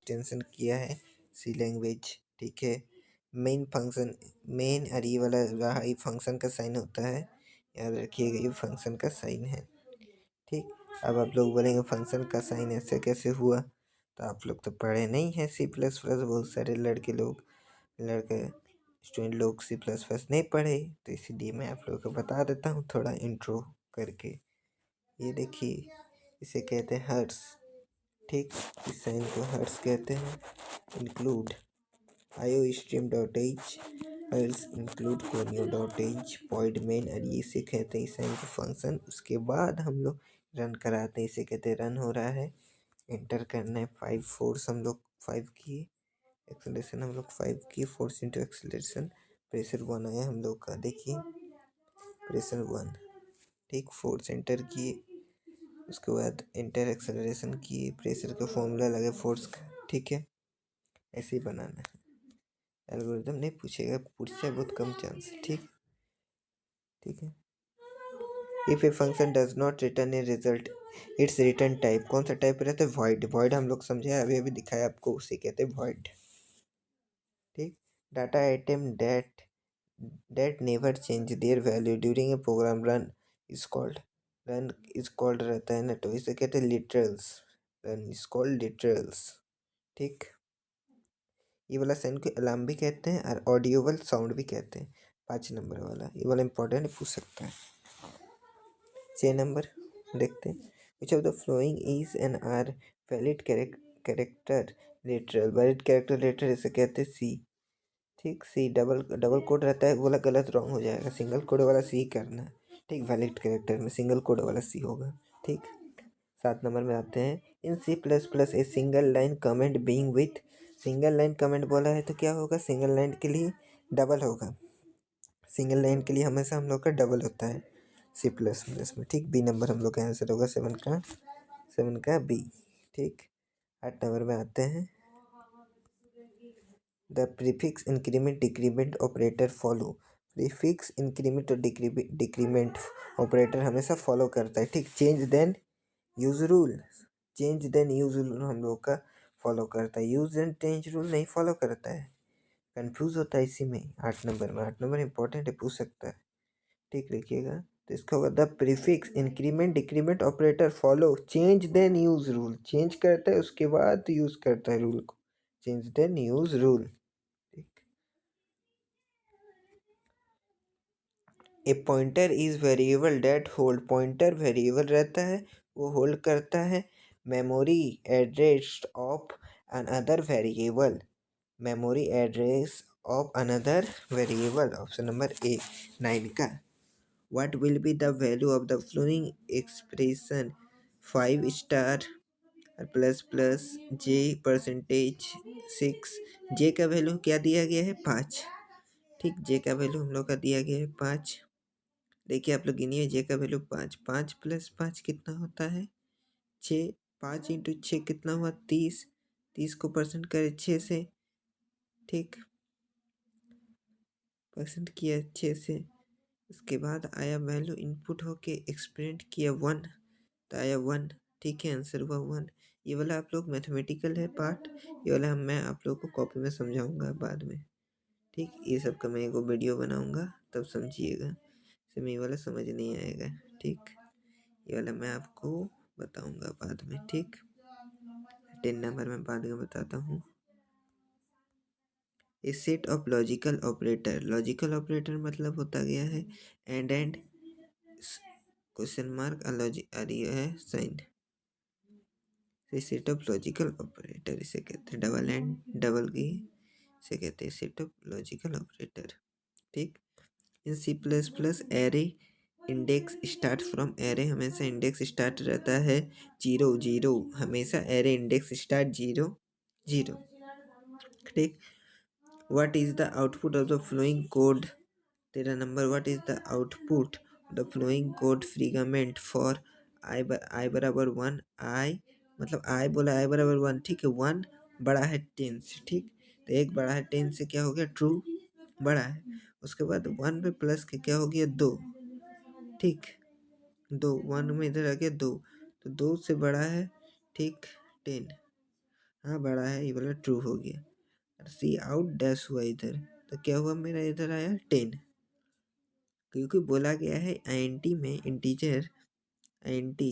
Extension किया है सी language, ठीक है। मेन फंक्शन, मेन और ये वाला रहा, ये फंक्शन का साइन होता है, याद रखिएगा ये फंक्शन का साइन है, ठीक। अब आप लोग बोलेंगे फंक्शन का साइन ऐसे कैसे हुआ, तो आप लोग तो पढ़े नहीं हैं C++, बहुत सारे लड़के स्टूडेंट लोग C++ नहीं पढ़े, तो इसीलिए मैं आप लोगों को बता देता हूँ थोड़ा इंट्रो करके। ये देखिए, इसे कहते हैं हर्ट्स, ठीक। इस साइन को हर्ट्स कहते हैं। इंक्लूड iostream.h, हर्ट्स इंक्लूड conio.h, void main, और ये इसे कहते हैं इस साइन को फंक्शन। उसके बाद हम लोग रन कराते हैं, इसे कहते हैं रन हो रहा है, एंटर करना है। 5 फोर्स हम लोग 5 किए, एक्सेलरेशन हम लोग 5 किए, फोर्स इंटू एक्सेलरेशन, प्रेशर 1 आया हम लोग का, देखिए प्रेशर 1, ठीक। फोर्स एंटर किए, उसके बाद एंटर एक्सेलरेशन किए, प्रेशर का फॉर्मूला लगे फोर्स का, ठीक है। ऐसे ही बनाना है, एल्गोरिथम नहीं पूछेगा, पूछता है बहुत कम चांस है, ठीक, ठीक है। If a function does not return a result, it's return type, कौन सा टाइप रहता है, वॉइड। वॉइड हम लोग समझे, अभी अभी दिखाया आपको, उसे कहते हैं वॉइड, ठीक। Data item that never change their value during a program run is called, run is called रहता है ना, तो इसे कहते हैं literals, run is called literals, ठीक। ये वाला साइन को अलार्म भी कहते हैं और ऑडियोबल साउंड भी कहते हैं। 5 नंबर वाला, ये वाला इंपॉर्टेंट पूछ सकता है। 6 नंबर देखते हैं, which of the following is an are valid character literal, valid character literal इसे कहते हैं सी, ठीक। सी डबल डबल कोड रहता है, बोला गलत रॉन्ग हो जाएगा, सिंगल कोड वाला सी करना, ठीक। वैलिड कैरेक्टर में सिंगल कोड वाला सी होगा, ठीक। 7 नंबर में आते हैं, इन C++ a single line comment being with, single line comment बोला है तो क्या होगा, सिंगल लाइन के लिए डबल होगा, सिंगल लाइन के लिए हमेशा हम लोग का डबल होता है C++ में, ठीक। बी नंबर हम लोग का आंसर होगा 7 का बी, ठीक। 8 नंबर में आते हैं, the prefix increment decrement operator follow, prefix increment और डिक्रीमेंट ऑपरेटर हमेशा फॉलो करता है, ठीक। Change then use rule, change then use rule हम लोग का फॉलो करता है, यूज एंड चेंज रूल नहीं फॉलो करता है, कंफ्यूज होता है इसी में। 8 नंबर में, 8 नंबर इंपॉर्टेंट है, पूछ सकता है, ठीक। लिखिएगा, तो इसका होगा the prefix increment decrement operator follow change then use rule, change करता है उसके बाद यूज करता है रूल को, चेंज देन यूज रूल, ठीक। A pointer is variable that hold, pointer variable रहता है, वो होल्ड करता है memory address of another variable, memory address of another variable, option number A 9 का। What will be the value of the following expression, 5 star plus plus J percentage 6, J का value क्या दिया गया है 5, ठीक। जे का वैल्यू हम लोग का दिया गया है 5, देखिए आप लोग गिनिए, जे का वैल्यू 5, 5 प्लस 5 कितना होता है 6, 5 इंटू 6 कितना हुआ 30, 30 को परसेंट करे 6 से, ठीक, परसेंट किया 6 से, उसके बाद आया वैल्यू इनपुट होके एक्सपेरिमेंट किया 1, तो आया 1, ठीक है, आंसर हुआ 1। ये वाला आप लोग मैथमेटिकल है पार्ट, ये वाला मैं आप लोग को कॉपी में समझाऊंगा बाद में, ठीक। ये सब का मैं एक वीडियो बनाऊंगा तब समझिएगा, इसमें ये वाला समझ नहीं आएगा, ठीक। ये वाला मैं आपको बताऊंगा बाद में, ठीक। 10 नंबर में बाद में बताता हूँ। A set of logical operator, logical operator मतलब होता गया है एंड क्वेश्चन मार्क ये है sign, set of logical operator इसे कहते हैं, डबल एंड डबल की इसे कहते हैं सेट ऑफ लॉजिकल ऑपरेटर, ठीक। इन C++ array index start from, array हमेशा इंडेक्स स्टार्ट रहता है 0 0, हमेशा एरे इंडेक्स स्टार्ट 0 0, ठीक। What is the output of the following code, 13 number, what is the output the following code fragment for I बराबर 1, आई मतलब आई बोला आई बराबर 1, ठीक है। 1 बड़ा है 10 से, ठीक, तो एक बड़ा है 10 से क्या हो गया ट्रू, बड़ा है, उसके बाद 1 पे प्लस के क्या हो गया 2, ठीक, 2 1 में इधर आ गया 2, तो 2 से बड़ा है, ठीक 10, हाँ बड़ा है, ये वाला ट्रू हो गया। सी आउट डैश हुआ इधर, तो क्या हुआ मेरा इधर आया 10, क्योंकि बोला गया है INT में इंटीजर INT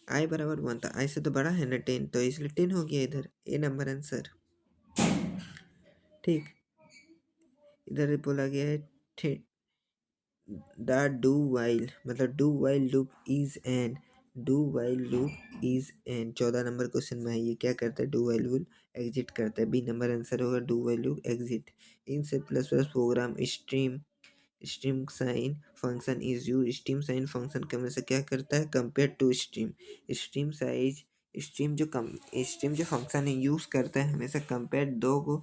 आई बराबर 1 था, आई से तो बड़ा है ना 10, तो इसलिए 10 हो गया इधर, ए नंबर आंसर। ठीक, इधर बोला गया है द डू वाइल, मतलब do while loop is an, do while loop is an 14 number question में है, ये क्या करता है, डू वाइल लूप एग्जिट करता है, बी नंबर आंसर होगा do while loop exit. In C plus plus program stream, stream sign function is use, stream sign function का से क्या करता है, compare to stream, stream size, stream जो फंक्शन है यूज करता है हमेशा कंपेयर दो गो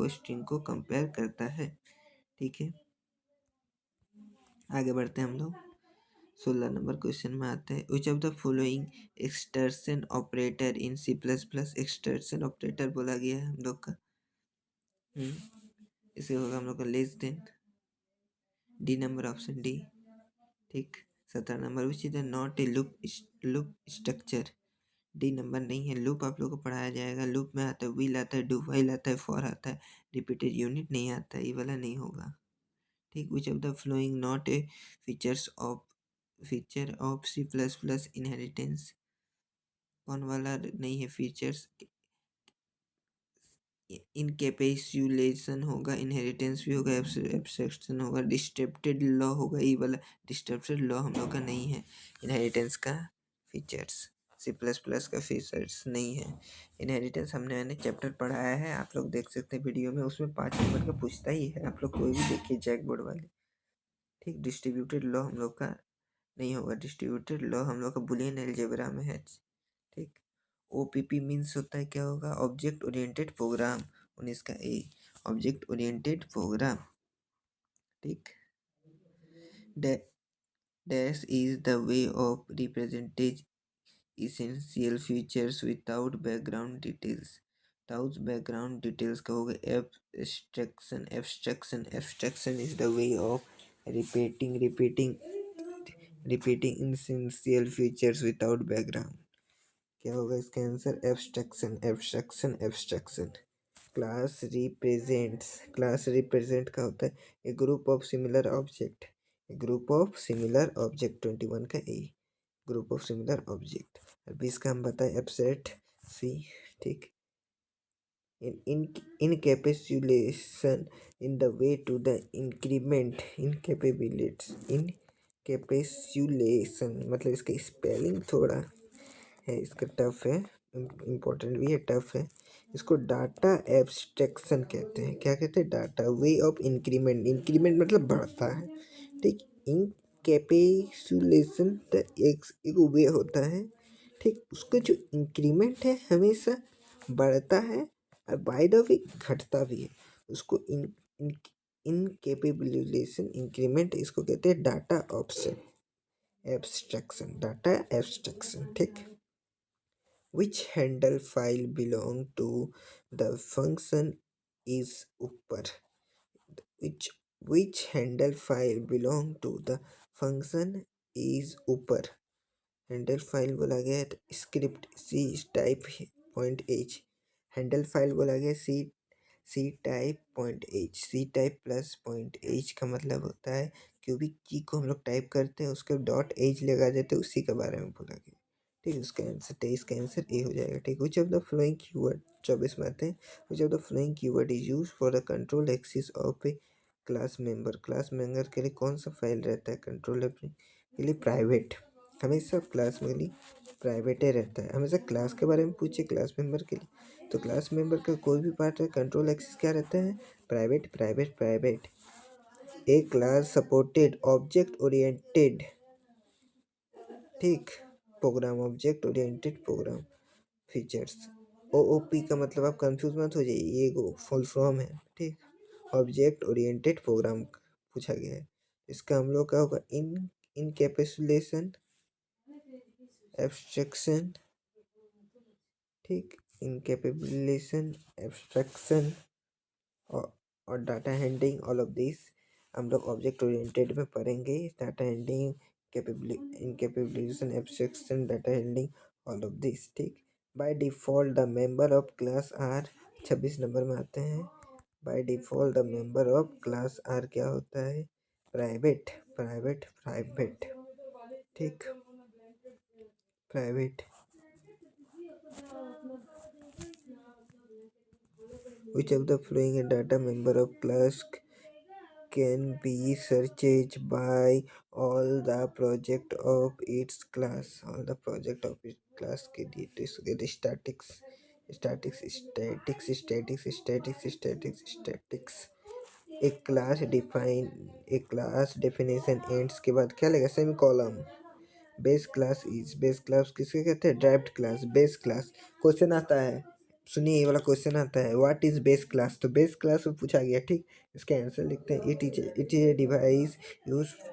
स्ट्रिंग को कंपेयर करता है। ठीक है, आगे बढ़ते हैं हम लोग। 16 नंबर क्वेश्चन में आते हैं, which of the following extraction operator in C plus plus, extraction operator बोला गया है हम लोग का, इसे होगा हम लोग का less than, D number option D. ठीक, 17 number, which is the not a loop structure, D number नहीं है, लूप आप लोग को पढ़ाया जाएगा, लूप में आता है व्हील आता है, डू व्हाइल आता है, फॉर आता है, रिपीटेड यूनिट नहीं आता है, ये वाला नहीं होगा। ठीक, which of the following not a feature of C plus plus inheritance, कौन वाला नहीं है फीचर्स, इनकेपेसुलेशन होगा, इनहेरिटेंस भी होगा, एब्स्ट्रैक्शन होगा, डिस्ट्रिब्यूटेड लॉ होगा, ये वाला डिस्ट्रिब्यूटेड लॉ हम लोग का नहीं है, इनहेरिटेंस का फीचर्स, सी प्लस प्लस का फीचर्स नहीं है। इनहेरिटेंस मैंने चैप्टर पढ़ाया है, आप लोग देख सकते हैं वीडियो में, उसमें 5 नंबर का पूछता ही है, आप लोग कोई भी देखिए जैक बोर्ड वाले। ठीक, डिस्ट्रीब्यूटेड लॉ हम लोग का नहीं होगा, डिस्ट्रीब्यूटेड लॉ हम लोग का बुलियन अलजेब्रा में है। ठीक, OPP मीन्स होता है क्या होगा, ऑब्जेक्ट ओरिएंटेड प्रोग्राम, 19 का ए, ऑब्जेक्ट ओरिएंटेड प्रोग्राम। ठीक, dash is the way of representing essential features without background details, without background details का होगा abstraction is the way of repeating essential features without background, क्या होगा इसका answer, abstraction. Class represent का होता है a group of similar object, 21 का A, group of similar object. अभी इसका हम बताएं एब्सेट सी। ठीक, encapsulation in the way to the increment, encapsulation मतलब इसका स्पेलिंग थोड़ा है, इसका टफ है, इम्पोर्टेंट भी है, टफ है। इसको डाटा एब्स्ट्रैक्शन कहते हैं, क्या कहते हैं, data way of increment, increment मतलब बढ़ता है। ठीक, इनकैपेसुलेशन तो एक वे होता है। ठीक, उसका जो इंक्रीमेंट है हमेशा बढ़ता है और बाय द वे घटता भी है, उसको इनकेपेबुलेशन इंक्रीमेंट इसको कहते हैं data option abstraction, data abstraction. ठीक, which handle file belong to the function is ऊपर, which handle file belong to the function is ऊपर, हैंडल फाइल बोला गया है script C type point H, handle file बोला गया C type point H, C type plus point H का मतलब होता है क्यूबिक की को हम लोग टाइप करते हैं उसके डॉट एच लगा देते हैं, उसी के बारे में बोला गया। ठीक, उसका आंसर 23 का आंसर ए हो जाएगा। ठीक, which of the flowing keyword, 24 में आते हैं, which of the flowing keyword is use for the control axis of A class member, class member के लिए कौन सा फाइल रहता है कंट्रोलर के लिए, प्राइवेट, हमेशा क्लास में लिए प्राइवेट ही रहता है, हमेशा क्लास के बारे में पूछे क्लास मेंबर के लिए, तो क्लास मेंबर का कोई भी पार्ट है कंट्रोल एक्सिस क्या रहता है, private. A class supported object oriented, ठीक, program, object oriented program features. OOP का मतलब आप कंफ्यूज मत हो जाइए, ये फुल फॉर्म है। ठीक, ऑब्जेक्ट ओरिएंटेड प्रोग्राम पूछा गया है, इसका हम लोग का होगा इनकैपेसुलेशन एब्स्ट्रैक्शन। ठीक, इनकैपेबुलेशन एब्स्ट्रैक्शन और data handling, all of this हम लोग ऑब्जेक्ट ओरिएंटेड में पढ़ेंगे, data handling, encapsulation abstraction, data handling, all of this. ठीक, by default the member of class are 26 number में आते हैं। By default the member of class are क्या होता है? प्राइवेट प्राइवेट प्राइवेट ठीक private. Which of the following data member of class can be searched by all the project of its class? All the project of its class के लिए statics statics statics statics statics statics statics। एक class definition ends के बाद क्या लगेगा? Semi column. Base class is base class किसके कहते हैं? Derived class. Base class question आता है, सुनिए ये वाला क्वेश्चन आता है, व्हाट इज बेस क्लास? तो बेस क्लास में पूछा गया, ठीक। इसका आंसर लिखते हैं, it is a device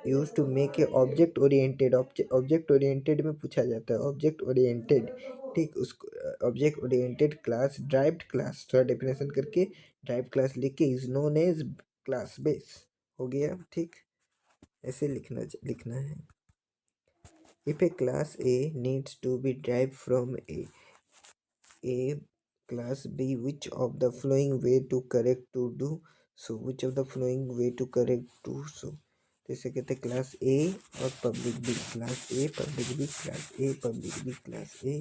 use to make a object oriented. Object oriented में पूछा जाता है, ऑब्जेक्ट ओरिएंटेड, ठीक। उसको object oriented class derived class, थोड़ा डेफिनेशन करके ड्राइव्ड क्लास लिख के is known as class base. हो गया, ठीक। ऐसे लिखना है। If a class A needs to be derived from a class B, which of the following way to correct to do so? Which of the following way to correct do so? जैसे कहते हैं class A और public B, class A public B, class A public B, class A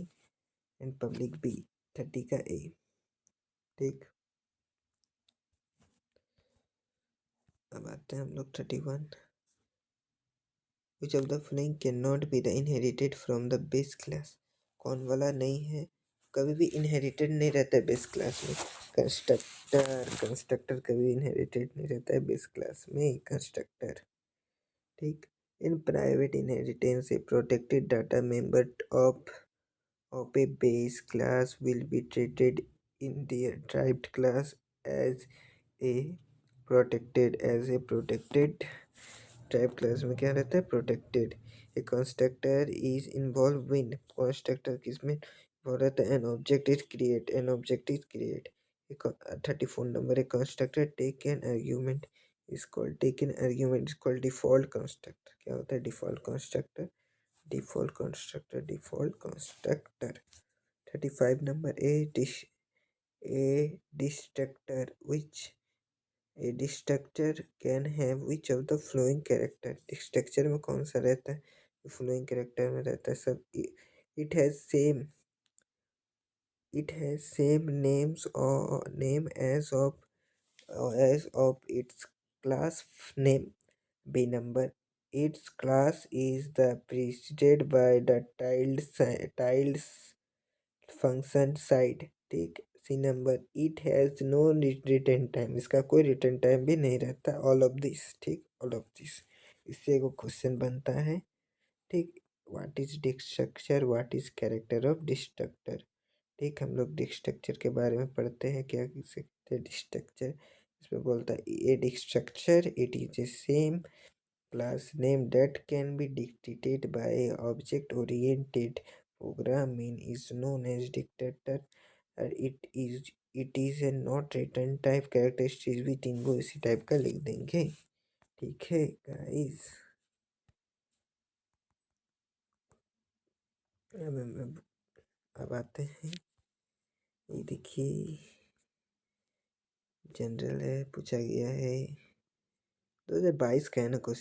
and public B, 30 का A, ठीक। अब आते हैं हम लोग 31। Which of the following cannot be the inherited from the base class? कौन वाला नहीं है, कभी भी इनहेरिटेड नहीं रहता है बेस क्लास में? कंस्ट्रक्टर कभी इनहेरिटेड नहीं रहता है बेस क्लास में, कंस्ट्रक्टर, ठीक। In private inheritance A protected data member of a base class will be treated in their derived class as a protected type class में क्या रहता है? Protected. A constructor is involve in, constructor किस में involve रहता है? An object is create. 34 number, a constructor take an argument is called default constructor. क्या होता है? Default constructor. Default constructor. 35 number, destructor which a destructor can have which of the following character? Destructor में कौन सा रहता है? Flowing character में रहता है सब। इट हैज सेम नेम्स और name as of its class name. B number, its class is the preceded by the tilde function साइड, ठीक। C number, it has no return type, इसका कोई रिटर्न टाइम भी नहीं रहता। ऑल ऑफ दिस, ठीक, all of this. इससे एक क्वेश्चन बनता है, ठीक। What is destructor, what is character of destructor, ठीक। हम लोग डिस्ट्रक्चर के बारे में पढ़ते हैं, क्या किसे कहते हैं डिस्ट्रक्चर। इसमें बोलता है a destructor it is a same class name that can be dictated by object oriented programming is known as dictator, और it is a not return type characteristics भी तीनों इसी टाइप का लिख देंगे, ठीक है गाइस। अब आते हैं, ये देखिए जनरल है, पूछा गया है 2022 का है ना क्वेश्चन।